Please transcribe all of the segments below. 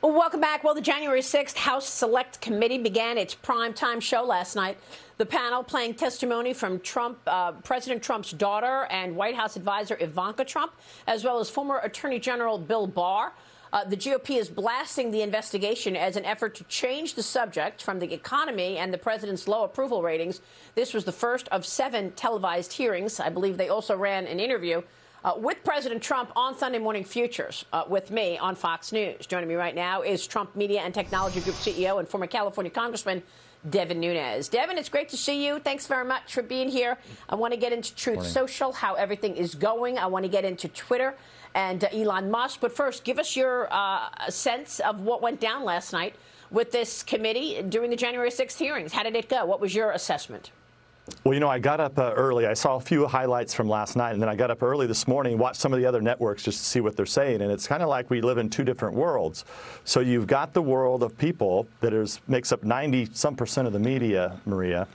Well, welcome back. Well, the January 6th House Select Committee began its primetime show last night. The panel playing testimony from President Trump's daughter and White House advisor Ivanka Trump, as well as former Attorney General Bill Barr. The GOP is blasting the investigation as an effort to change the subject from the economy and the president's low approval ratings. This was the first of 7 televised hearings. I believe they also ran an interview with President Trump on Sunday Morning Futures with me on Fox News. Joining me right now is Trump Media and Technology Group CEO and former California Congressman Devin Nunes. Devin, it's great to see you. Thanks very much for being here. I want to get into Truth Social, how everything is going. I want to get into Twitter and Elon Musk. But first, give us your sense of what went down last night with this committee during the January 6th hearings. How did it go? What was your assessment? Well, you know, I got up early. I saw a few highlights from last night, and then I got up early this morning, watched some of the other networks just to see what they're saying. And it's kind of like we live in 2 different worlds. So you've got the world of people that makes up 90-some% of the media, Maria,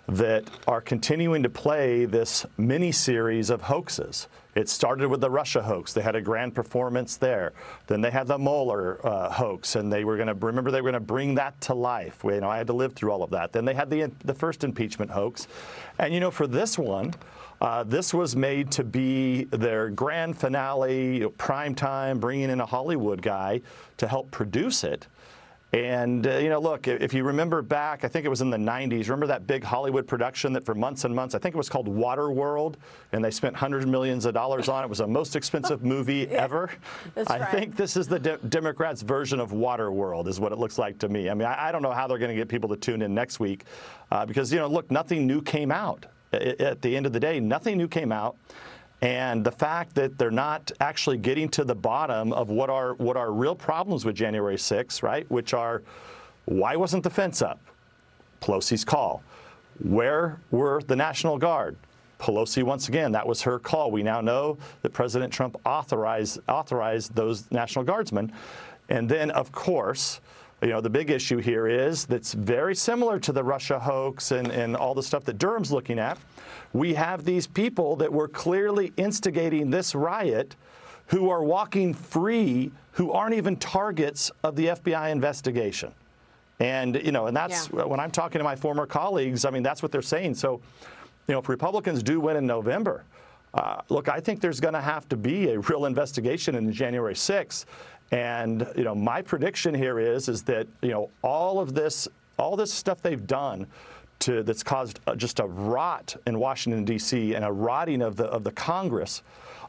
that are continuing to play this mini-series of hoaxes. It started with the Russia hoax. They had a grand performance there. Then they had the Mueller hoax, and they were going to bring that to life. I had to live through all of that. Then they had the first impeachment hoax. And, for this one, this was made to be their grand finale, prime time, bringing in a Hollywood guy to help produce it. And, look, if you remember back, I think it was in the 90s, remember that big Hollywood production that for months and months, I think it was called Waterworld, and they spent hundreds of millions of dollars on it. It was the most expensive movie ever. That's I right. think this is the Democrats' version of Waterworld is what it looks like to me. I mean, I don't know how they're going to get people to tune in next week because, look, nothing new came out. At the end of the day, nothing new came out. And the fact that they're not actually getting to the bottom of what are real problems with January 6th, right, which are why wasn't the fence up? Pelosi's call. Where were the National Guard? Pelosi, once again, that was her call. We now know that President Trump authorized those National Guardsmen. And then, of course, the big issue here is that's very similar to the Russia hoax and all the stuff that Durham's looking at. We have these people that were clearly instigating this riot who are walking free, who aren't even targets of the FBI investigation. And, and that's when I'm talking to my former colleagues, I mean, that's what they're saying. So, if Republicans do win in November, look, I think there's going to have to be a real investigation in January 6th. And, my prediction here is that, all this stuff they've done that's caused just a rot in Washington, D.C. and a rotting of the Congress.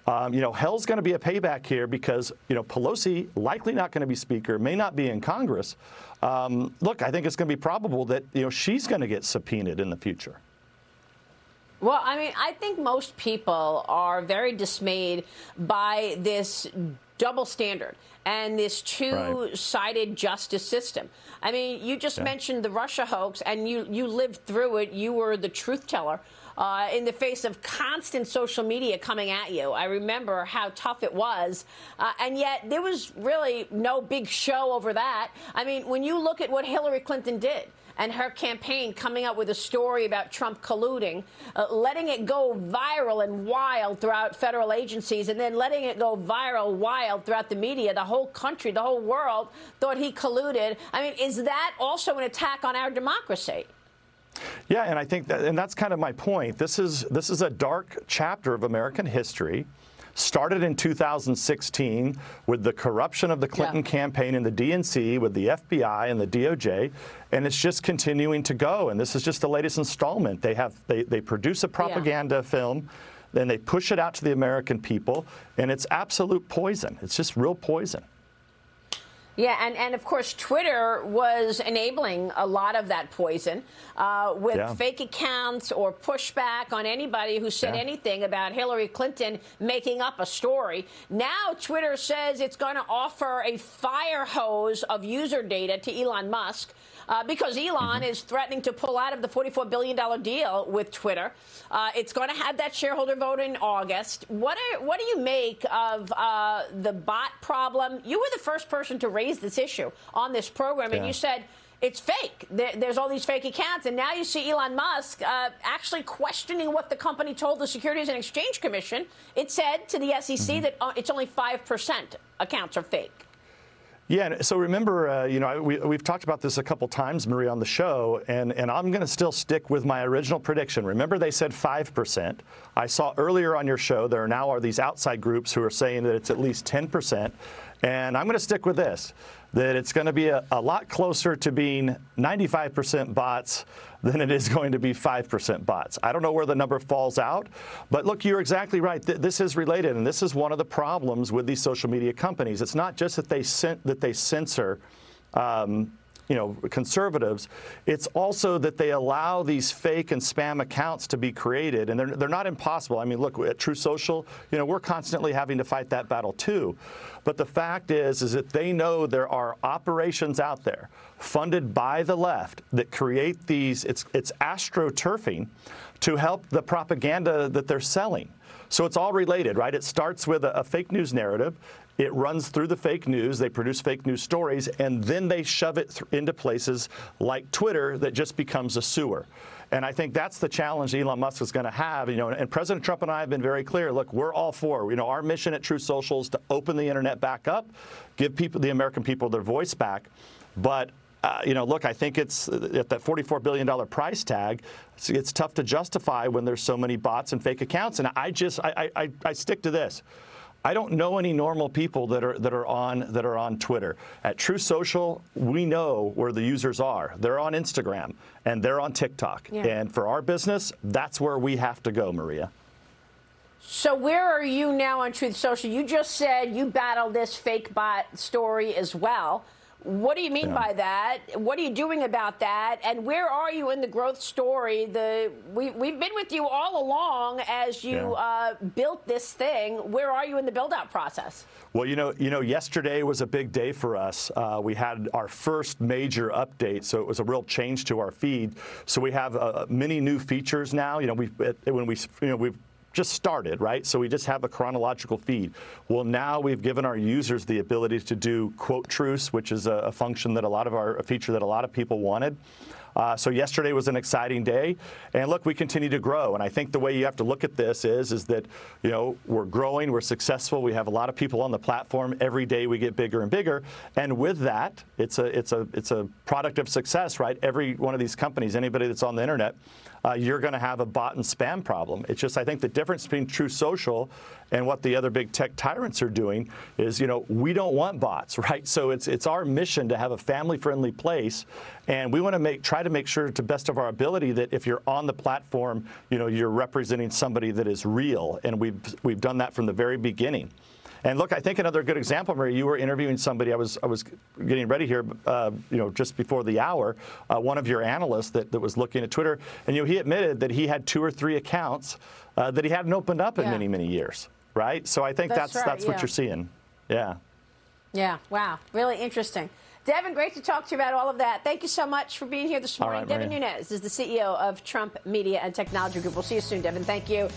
Hell's going to be a payback here because, Pelosi likely not going to be Speaker, may not be in Congress. Look, I think it's going to be probable that, she's going to get subpoenaed in the future. Well, I mean, I think most people are very dismayed by this double standard and this two-sided justice system. I mean, you just mentioned the Russia hoax, and you lived through it. You were the truth teller in the face of constant social media coming at you. I remember how tough it was, and yet there was really no big show over that. I mean, when you look at what Hillary Clinton did, and her campaign coming up with a story about Trump colluding, letting it go viral and wild throughout federal agencies, and then letting it go viral wild throughout the media. The whole country, the whole world thought he colluded. I mean, is that also an attack on our democracy? Yeah, and I think that's kind of my point. This is a dark chapter of American history. Started in 2016 with the corruption of the Clinton campaign and the DNC, with the FBI and the DOJ, and it's just continuing to go. And this is just the latest installment. They produce a propaganda film, then they push it out to the American people, and it's absolute poison. It's just real poison. Yeah, and of course, Twitter was enabling a lot of that poison with fake accounts or pushback on anybody who said anything about Hillary Clinton making up a story. Now, Twitter says it's going to offer a fire hose of user data to Elon Musk because Elon is threatening to pull out of the $44 billion deal with Twitter. It's going to have that shareholder vote in August. What do you make of the bot problem? You were the first person to raise this issue on this program, and you said it's fake. There's all these fake accounts, and now you see Elon Musk actually questioning what the company told the Securities and Exchange Commission. It said to the SEC that it's only 5% accounts are fake. Yeah, so remember, we've talked about this a couple times, Maria, on the show, and I'm going to still stick with my original prediction. Remember, they said 5%. I saw earlier on your show there now are these outside groups who are saying that it's at least 10%, and I'm going to stick with this, that it's going to be a lot closer to being 95% bots than it is going to be 5% bots. I don't know where the number falls out, but look, you're exactly right. This is related, and this is one of the problems with these social media companies. It's not just that they censor conservatives. It's also that they allow these fake and spam accounts to be created, and they're not impossible. I mean, look, at True Social, we're constantly having to fight that battle too. But the fact is that they know there are operations out there funded by the left that create these, it's astroturfing to help the propaganda that they're selling. So it's all related, right? It starts with a fake news narrative. It runs through the fake news. They produce fake news stories, and then they shove it into places like Twitter that just becomes a sewer. And I think that's the challenge Elon Musk is going to have. And President Trump and I have been very clear. Look, we're all for. Our mission at True Social is to open the internet back up, give the American people their voice back. But look, I think it's at that $44 billion price tag. It's tough to justify when there's so many bots and fake accounts. And I stick to this. I don't know any normal people that are on Twitter. At True Social, we know where the users are. They're on Instagram and they're on TikTok. Yeah. And for our business, that's where we have to go, Maria. So where are you now on Truth Social? You just said you battle this fake bot story as well. What do you mean by that? What are you doing about that? And where are you in the growth story? We've been with you all along as you built this thing. Where are you in the build-out process? Well, yesterday was a big day for us. We had our first major update, so it was a real change to our feed. So we have many new features now. We've just started, right? So we just have a chronological feed. Well, now we've given our users the ability to do quote truce, which is a function that a feature that a lot of people wanted. So yesterday was an exciting day, and look, we continue to grow. And I think the way you have to look at this is that we're growing, we're successful, we have a lot of people on the platform. Every day we get bigger and bigger, and with that, it's a product of success, right? Every one of these companies, anybody that's on the internet, you're going to have a bot and spam problem. It's just, I think the difference between True Social and what the other big tech tyrants are doing is, we don't want bots, right? So it's our mission to have a family-friendly place, and we want to try to make sure to the best of our ability that if you're on the platform, you're representing somebody that is real, and we've done that from the very beginning. And look, I think another good example, Maria, you were interviewing somebody. I was getting ready here, just before the hour. One of your analysts that was looking at Twitter, and he admitted that he had 2 or 3 accounts that he hadn't opened up in many years, right? So I think that's what you're seeing. Yeah. Yeah. Wow. Really interesting. Devin, great to talk to you about all of that. Thank you so much for being here this morning. All right, Devin Nunes is the CEO of Trump Media and Technology Group. We'll see you soon, Devin. Thank you.